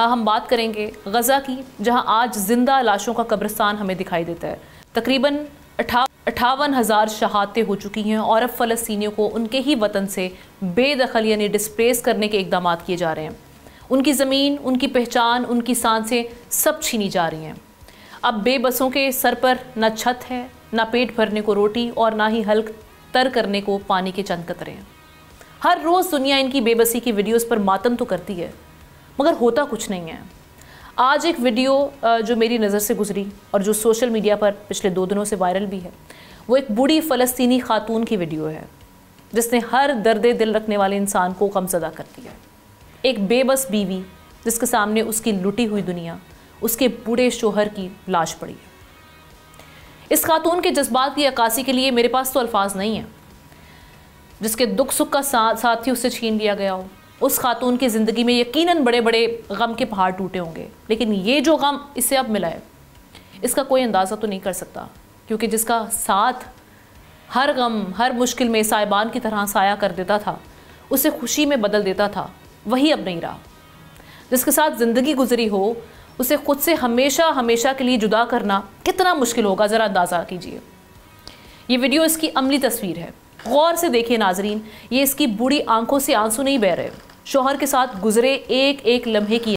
ہم بات کریں گے غزہ کی، جہاں آج زندہ لاشوں کا قبرستان ہمیں دکھائی دیتا ہے۔ تقریباً 58,000 شہادتیں ہو چکی ہیں اور اب فلسطینیوں کو ان کے ہی وطن سے بے دخل یعنی ڈسپلیس کرنے کے اقدامات کیے جا رہے ہیں۔ ان کی زمین، ان کی پہچان، ان کی سانسیں سب چھینی جا رہی ہیں۔ اب بے بسوں کے سر پر نہ چھت ہے، نہ پیٹ بھرنے کو روٹی اور نہ ہی حلق تر کرنے کو پانی کے چند قطرے ہیں۔ ہر روز دنیا ان کی بے بسی کی ویڈیوز پر ماتم تو کرتی ہے، مگر ہوتا کچھ نہیں ہے۔ آج ایک ویڈیو جو میری نظر سے گزری اور جو سوشل میڈیا پر پچھلے 2 دنوں سے وائرل بھی ہے، وہ ایک بوڑھی فلسطینی خاتون کی ویڈیو ہے جس نے ہر درد دل رکھنے والے انسان کو غمزدہ کر دیا۔ ایک بے بس بیوی جس کے سامنے اس کی لٹی ہوئی دنیا، اس کے بوڑھے شوہر کی لاش پڑی ہے۔ اس خاتون کے جذبات کی عکاسی کے لیے میرے پاس تو الفاظ نہیں ہیں۔ جس کے دکھ سکھ کا ساتھی اس سے چھین لیا گیا ہو، اس خاتون کی زندگی میں یقیناً بڑے بڑے غم کے پہاڑ ٹوٹے ہوں گے، لیکن یہ جو غم اسے اب ملا ہے، اس کا کوئی اندازہ تو نہیں کر سکتا، کیونکہ جس کا ساتھ ہر غم، ہر مشکل میں سائبان کی طرح سایہ کر دیتا تھا، اسے خوشی میں بدل دیتا تھا، وہی اب نہیں رہا۔ جس کے ساتھ زندگی گزری ہو، اسے خود سے ہمیشہ ہمیشہ کے لیے جدا کرنا کتنا مشکل ہوگا، ذرا اندازہ کیجئے۔ یہ ویڈیو اس کی عملی تصویر ہے، غور سے دیکھیے ناظرین، یہ اس کی بوڑھی آنکھوں سے آنسو نہیں بہہ رہے، شوہر کے ساتھ گزرے ایک ایک لمحے کی